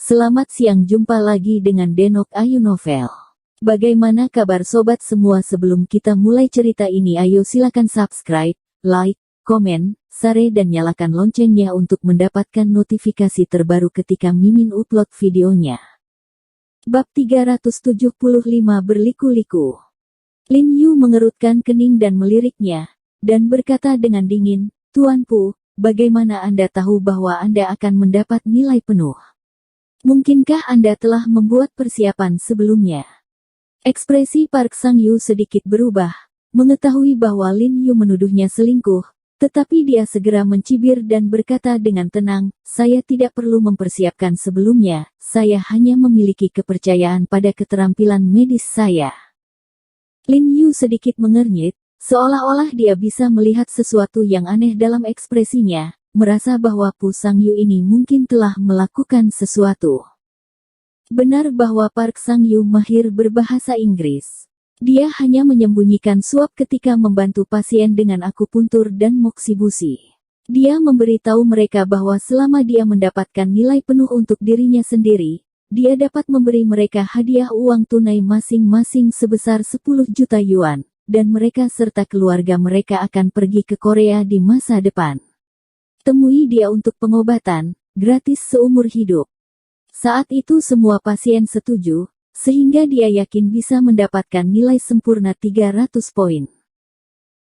Selamat siang, jumpa lagi dengan Denok Ayu Novel. Bagaimana kabar sobat semua? Sebelum kita mulai cerita ini, ayo silakan subscribe, like, komen, share dan nyalakan loncengnya untuk mendapatkan notifikasi terbaru ketika Mimin upload videonya. Bab 375 Berliku-liku. Lin Yu mengerutkan kening dan meliriknya, dan berkata dengan dingin, "Tuanku, bagaimana Anda tahu bahwa Anda akan mendapat nilai penuh? Mungkinkah Anda telah membuat persiapan sebelumnya?" Ekspresi Park Sang-yu sedikit berubah, mengetahui bahwa Lin Yu menuduhnya selingkuh, tetapi dia segera mencibir dan berkata dengan tenang, "Saya tidak perlu mempersiapkan sebelumnya, saya hanya memiliki kepercayaan pada keterampilan medis saya." Lin Yu sedikit mengernyit, seolah-olah dia bisa melihat sesuatu yang aneh dalam ekspresinya, merasa bahwa Pu Sang-yu ini mungkin telah melakukan sesuatu. Benar bahwa Park Sang-yu mahir berbahasa Inggris. Dia hanya menyembunyikan suap ketika membantu pasien dengan akupuntur dan moksibusi. Dia memberitahu mereka bahwa selama dia mendapatkan nilai penuh untuk dirinya sendiri, dia dapat memberi mereka hadiah uang tunai masing-masing sebesar 10 juta yuan, dan mereka serta keluarga mereka akan pergi ke Korea di masa depan. Temui dia untuk pengobatan, gratis seumur hidup. Saat itu semua pasien setuju, sehingga dia yakin bisa mendapatkan nilai sempurna 300 poin.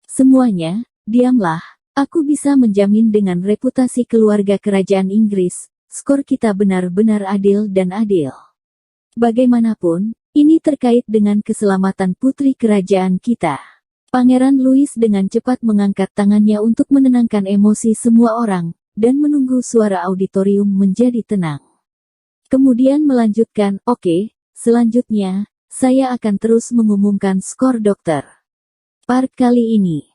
"Semuanya, diamlah, aku bisa menjamin dengan reputasi keluarga kerajaan Inggris, skor kita benar-benar adil dan adil. Bagaimanapun, ini terkait dengan keselamatan putri kerajaan kita." Pangeran Louis dengan cepat mengangkat tangannya untuk menenangkan emosi semua orang, dan menunggu suara auditorium menjadi tenang. Kemudian melanjutkan, "Oke, selanjutnya, saya akan terus mengumumkan skor dokter. Park kali ini.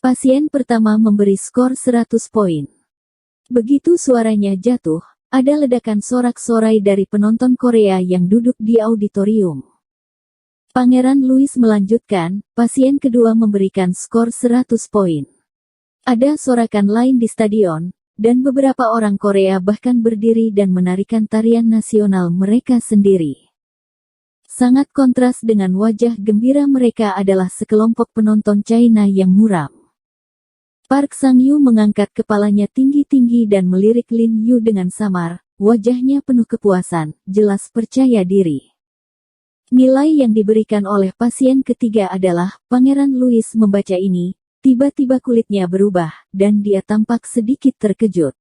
Pasien pertama memberi skor 100 poin." Begitu suaranya jatuh, ada ledakan sorak-sorai dari penonton Korea yang duduk di auditorium. Pangeran Louis melanjutkan, "Pasien kedua memberikan skor 100 poin." Ada sorakan lain di stadion, dan beberapa orang Korea bahkan berdiri dan menarikan tarian nasional mereka sendiri. Sangat kontras dengan wajah gembira mereka adalah sekelompok penonton China yang muram. Park Sang-yu mengangkat kepalanya tinggi-tinggi dan melirik Lin Yu dengan samar, wajahnya penuh kepuasan, jelas percaya diri. Nilai yang diberikan oleh pasien ketiga adalah, Pangeran Louis membaca ini, tiba-tiba kulitnya berubah, dan dia tampak sedikit terkejut.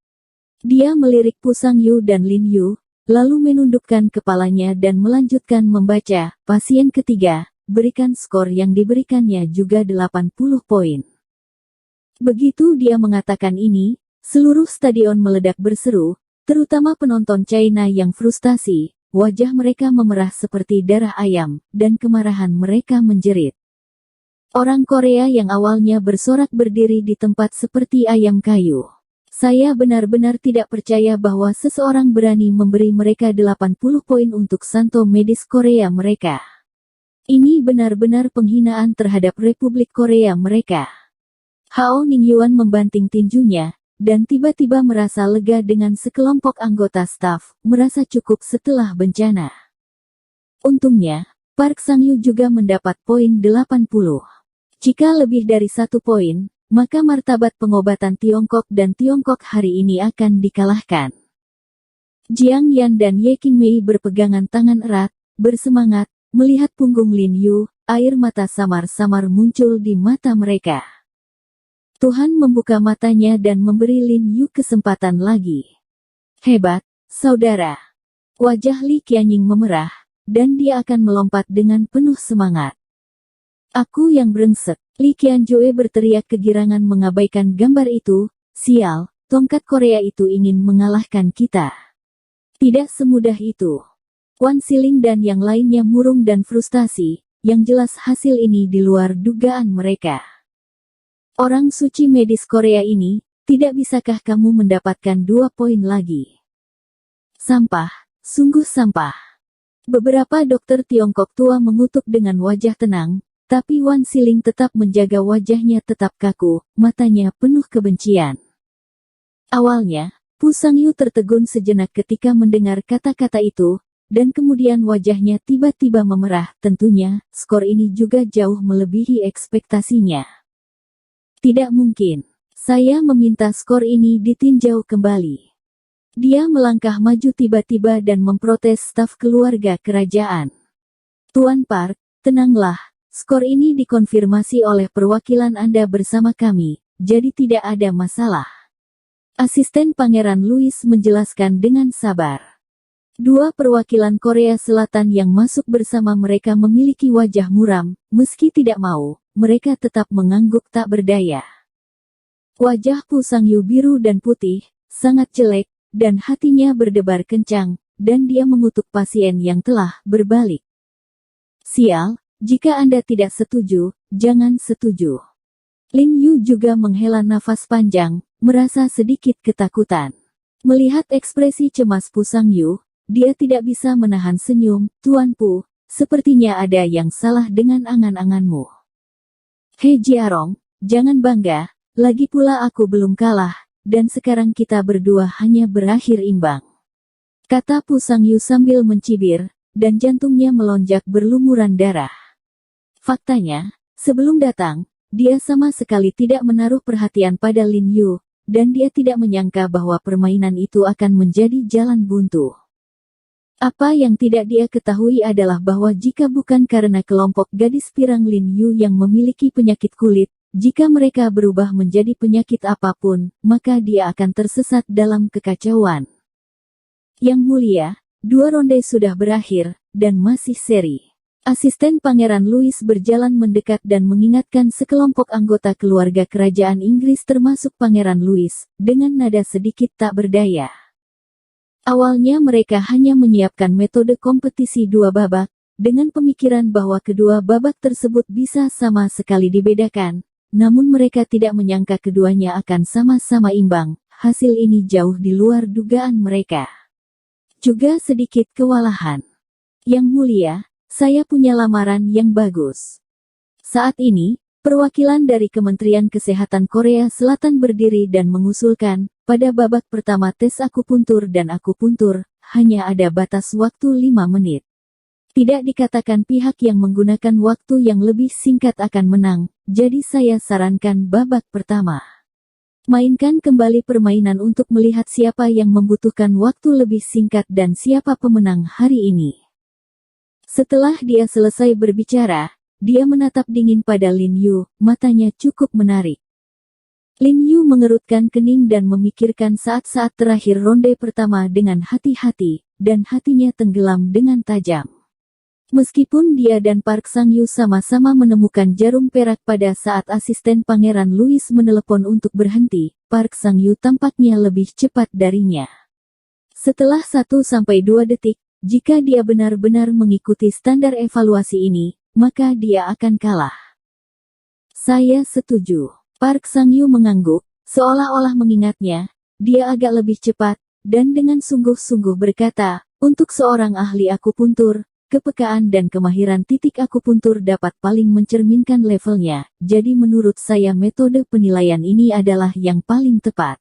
Dia melirik Pu Sang-yu dan Lin Yu, lalu menundukkan kepalanya dan melanjutkan membaca, "Pasien ketiga, berikan skor yang diberikannya juga 80 poin." Begitu dia mengatakan ini, seluruh stadion meledak berseru, terutama penonton China yang frustasi. Wajah mereka memerah seperti darah ayam, dan kemarahan mereka menjerit. Orang Korea yang awalnya bersorak berdiri di tempat seperti ayam kayu. "Saya benar-benar tidak percaya bahwa seseorang berani memberi mereka 80 poin untuk santo medis Korea mereka. Ini benar-benar penghinaan terhadap Republik Korea mereka." Hao Ningyuan membanting tinjunya, dan tiba-tiba merasa lega dengan sekelompok anggota staf, merasa cukup setelah bencana. Untungnya, Park Sang-yu juga mendapat poin 80. Jika lebih dari 1 poin, maka martabat pengobatan Tiongkok dan Tiongkok hari ini akan dikalahkan. Jiang Yan dan Ye Qingmei berpegangan tangan erat, bersemangat, melihat punggung Lin Yu, air mata samar-samar muncul di mata mereka. Tuhan membuka matanya dan memberi Lin Yu kesempatan lagi. "Hebat, saudara." Wajah Li Qianying memerah, dan dia akan melompat dengan penuh semangat. "Aku yang brengsek." Li Qianjoe berteriak kegirangan mengabaikan gambar itu, "Sial, tongkat Korea itu ingin mengalahkan kita." Tidak semudah itu. Wan Siling dan yang lainnya murung dan frustasi, yang jelas hasil ini di luar dugaan mereka. "Orang suci medis Korea ini, tidak bisakah kamu mendapatkan 2 poin lagi? Sampah, sungguh sampah." Beberapa dokter Tiongkok tua mengutuk dengan wajah tenang, tapi Wan Siling tetap menjaga wajahnya tetap kaku, matanya penuh kebencian. Awalnya, Pu Sangyu tertegun sejenak ketika mendengar kata-kata itu, dan kemudian wajahnya tiba-tiba memerah. Tentunya, skor ini juga jauh melebihi ekspektasinya. Tidak mungkin. Saya meminta skor ini ditinjau kembali. Dia melangkah maju tiba-tiba dan memprotes staf keluarga kerajaan. Tuan Park, tenanglah. Skor ini dikonfirmasi oleh perwakilan Anda bersama kami, jadi tidak ada masalah. Asisten Pangeran Louis menjelaskan dengan sabar. Dua perwakilan Korea Selatan yang masuk bersama mereka memiliki wajah muram, meski tidak mau, mereka tetap mengangguk tak berdaya. Wajah Pu Sangyu biru dan putih, sangat jelek, dan hatinya berdebar kencang, dan dia mengutuk pasien yang telah berbalik. Sial, jika Anda tidak setuju, jangan setuju. Lin Yu juga menghela nafas panjang, merasa sedikit ketakutan. Melihat ekspresi cemas Pu Sangyu, dia tidak bisa menahan senyum. Tuan Pu, sepertinya ada yang salah dengan angan-anganmu. He Jiarong, jangan bangga. Lagi pula aku belum kalah, dan sekarang kita berdua hanya berakhir imbang. Kata Pu Sangyu sambil mencibir, dan jantungnya melonjak berlumuran darah. Faktanya, sebelum datang, dia sama sekali tidak menaruh perhatian pada Lin Yu, dan dia tidak menyangka bahwa permainan itu akan menjadi jalan buntu. Apa yang tidak dia ketahui adalah bahwa jika bukan karena kelompok gadis pirang Lin Yu yang memiliki penyakit kulit, jika mereka berubah menjadi penyakit apapun, maka dia akan tersesat dalam kekacauan. Yang mulia, 2 ronde sudah berakhir, dan masih seri. Asisten Pangeran Louis berjalan mendekat dan mengingatkan sekelompok anggota keluarga kerajaan Inggris termasuk Pangeran Louis, dengan nada sedikit tak berdaya. Awalnya mereka hanya menyiapkan metode kompetisi 2 babak, dengan pemikiran bahwa kedua babak tersebut bisa sama sekali dibedakan. Namun mereka tidak menyangka keduanya akan sama-sama imbang. Hasil ini jauh di luar dugaan mereka. Juga sedikit kewalahan. Yang mulia, saya punya lamaran yang bagus. Saat ini, perwakilan dari Kementerian Kesehatan Korea Selatan berdiri dan mengusulkan, pada babak pertama tes akupuntur dan akupuntur, hanya ada batas waktu 5 menit. Tidak dikatakan pihak yang menggunakan waktu yang lebih singkat akan menang, jadi saya sarankan babak pertama. Mainkan kembali permainan untuk melihat siapa yang membutuhkan waktu lebih singkat dan siapa pemenang hari ini. Setelah dia selesai berbicara, dia menatap dingin pada Lin Yu, matanya cukup menarik. Lin Yu mengerutkan kening dan memikirkan saat-saat terakhir ronde pertama dengan hati-hati, dan hatinya tenggelam dengan tajam. Meskipun dia dan Park Sang-yu sama-sama menemukan jarum perak pada saat asisten Pangeran Louis menelepon untuk berhenti, Park Sang-yu tampaknya lebih cepat darinya. Setelah 1-2 detik, jika dia benar-benar mengikuti standar evaluasi ini, maka dia akan kalah. Saya setuju. Park Sang-yu mengangguk, seolah-olah mengingatnya, dia agak lebih cepat, dan dengan sungguh-sungguh berkata, untuk seorang ahli akupuntur, kepekaan dan kemahiran titik akupuntur dapat paling mencerminkan levelnya, jadi menurut saya metode penilaian ini adalah yang paling tepat.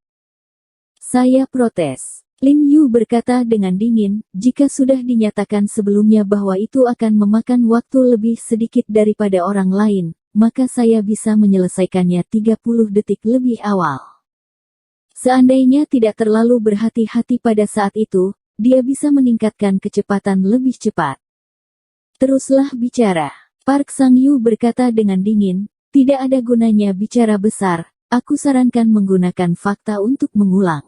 Saya protes. Lin Yu berkata dengan dingin, jika sudah dinyatakan sebelumnya bahwa itu akan memakan waktu lebih sedikit daripada orang lain, maka saya bisa menyelesaikannya 30 detik lebih awal. Seandainya tidak terlalu berhati-hati pada saat itu, dia bisa meningkatkan kecepatan lebih cepat. Teruslah bicara. Park Sang-yu berkata dengan dingin, tidak ada gunanya bicara besar, aku sarankan menggunakan fakta untuk mengulang.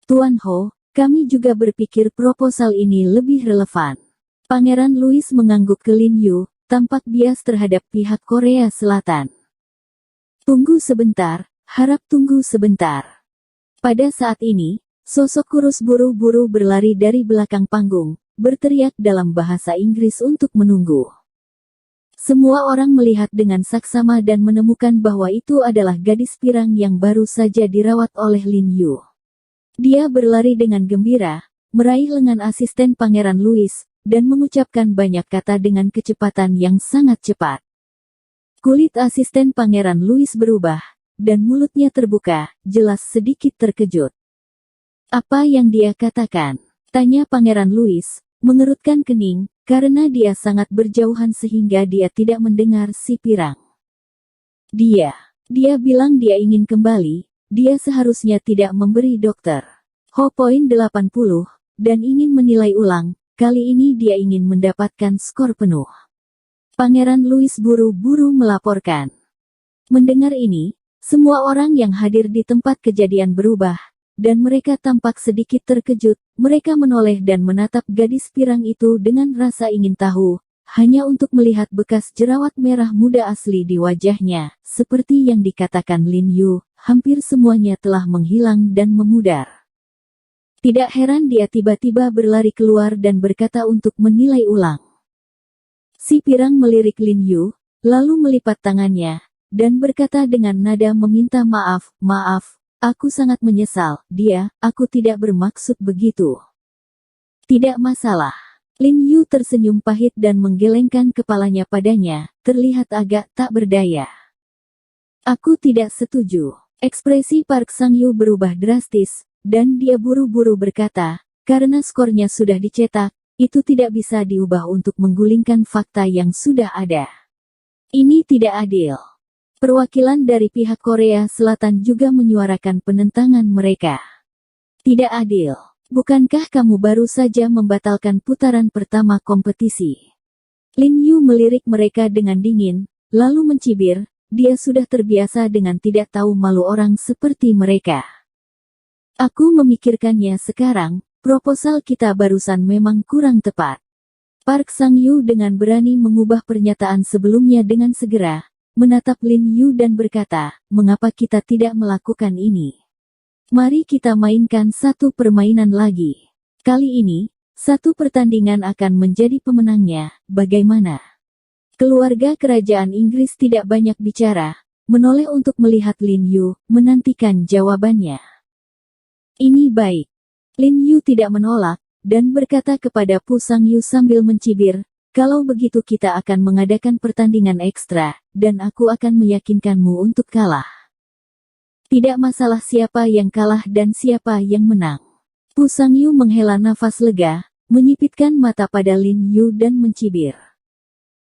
Tuan Ho, kami juga berpikir proposal ini lebih relevan. Pangeran Louis mengangguk ke Lin Yu, tampak bias terhadap pihak Korea Selatan. Tunggu sebentar, harap tunggu sebentar. Pada saat ini, sosok kurus buru-buru berlari dari belakang panggung, berteriak dalam bahasa Inggris untuk menunggu. Semua orang melihat dengan saksama dan menemukan bahwa itu adalah gadis pirang yang baru saja dirawat oleh Lin Yu. Dia berlari dengan gembira, meraih lengan asisten Pangeran Louis, dan mengucapkan banyak kata dengan kecepatan yang sangat cepat. Kulit asisten Pangeran Louis berubah, dan mulutnya terbuka, jelas sedikit terkejut. Apa yang dia katakan? Tanya Pangeran Louis, mengerutkan kening, karena dia sangat berjauhan sehingga dia tidak mendengar si pirang. Dia bilang dia ingin kembali, dia seharusnya tidak memberi dokter Ho poin 80, dan ingin menilai ulang, kali ini dia ingin mendapatkan skor penuh. Pangeran Louis buru-buru melaporkan. Mendengar ini, semua orang yang hadir di tempat kejadian berubah, dan mereka tampak sedikit terkejut. Mereka menoleh dan menatap gadis pirang itu dengan rasa ingin tahu, hanya untuk melihat bekas jerawat merah muda asli di wajahnya. Seperti yang dikatakan Lin Yu, hampir semuanya telah menghilang dan memudar. Tidak heran dia tiba-tiba berlari keluar dan berkata untuk menilai ulang. Si pirang melirik Lin Yu, lalu melipat tangannya, dan berkata dengan nada meminta maaf, "Maaf, aku sangat menyesal, aku tidak bermaksud begitu." "Tidak masalah." Lin Yu tersenyum pahit dan menggelengkan kepalanya padanya, terlihat agak tak berdaya. "Aku tidak setuju." Ekspresi Park Sang-yu berubah drastis, dan dia buru-buru berkata, "Karena skornya sudah dicetak, itu tidak bisa diubah untuk menggulingkan fakta yang sudah ada. Ini tidak adil." Perwakilan dari pihak Korea Selatan juga menyuarakan penentangan mereka. "Tidak adil. Bukankah kamu baru saja membatalkan putaran pertama kompetisi?" Lin Yu melirik mereka dengan dingin, lalu mencibir, dia sudah terbiasa dengan tidak tahu malu orang seperti mereka. "Aku memikirkannya sekarang, proposal kita barusan memang kurang tepat." Park Sang-yu dengan berani mengubah pernyataan sebelumnya dengan segera, menatap Lin Yu dan berkata, "Mengapa kita tidak melakukan ini? Mari kita mainkan satu permainan lagi. Kali ini, satu pertandingan akan menjadi pemenangnya, bagaimana?" Keluarga kerajaan Inggris tidak banyak bicara, menoleh untuk melihat Lin Yu, menantikan jawabannya. "Ini baik." Lin Yu tidak menolak, dan berkata kepada Pu Sang-yu sambil mencibir, "Kalau begitu kita akan mengadakan pertandingan ekstra, dan aku akan meyakinkanmu untuk kalah. Tidak masalah siapa yang kalah dan siapa yang menang." Pu Sang-yu menghela nafas lega, menyipitkan mata pada Lin Yu dan mencibir.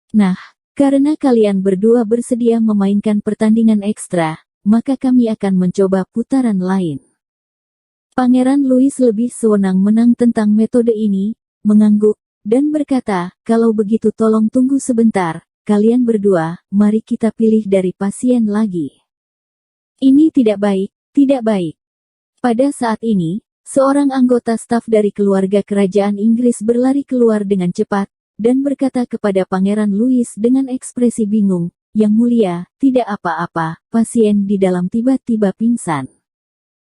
"Nah, karena kalian berdua bersedia memainkan pertandingan ekstra, maka kami akan mencoba putaran lain." Pangeran Louis lebih sewenang-menang tentang metode ini, mengangguk, dan berkata, "Kalau begitu tolong tunggu sebentar, kalian berdua, mari kita pilih dari pasien lagi." "Ini tidak baik, tidak baik." Pada saat ini, seorang anggota staf dari keluarga kerajaan Inggris berlari keluar dengan cepat, dan berkata kepada Pangeran Louis dengan ekspresi bingung, "Yang mulia, tidak apa-apa, pasien di dalam tiba-tiba pingsan."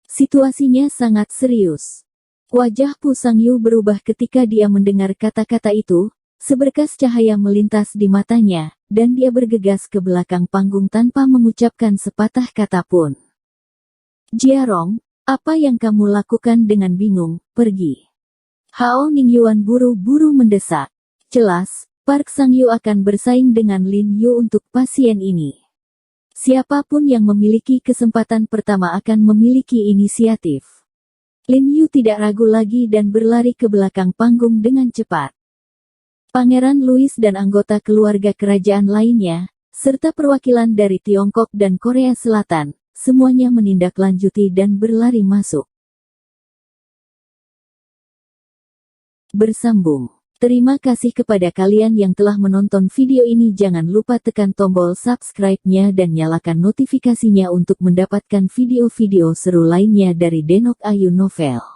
Situasinya sangat serius. Wajah Pu Sang-yu berubah ketika dia mendengar kata-kata itu, seberkas cahaya melintas di matanya, dan dia bergegas ke belakang panggung tanpa mengucapkan sepatah kata pun. "Jiarong, apa yang kamu lakukan?" Dengan bingung, "Pergi." Hao Ningyuan buru-buru mendesak. Jelas, Park Sang-yu akan bersaing dengan Lin Yu untuk pasien ini. Siapapun yang memiliki kesempatan pertama akan memiliki inisiatif. Lin Yu tidak ragu lagi dan berlari ke belakang panggung dengan cepat. Pangeran Louis dan anggota keluarga kerajaan lainnya, serta perwakilan dari Tiongkok dan Korea Selatan, semuanya menindaklanjuti dan berlari masuk. Bersambung. Terima kasih kepada kalian yang telah menonton video ini. Jangan lupa tekan tombol subscribe-nya dan nyalakan notifikasinya untuk mendapatkan video-video seru lainnya dari Denok Ayu Novel.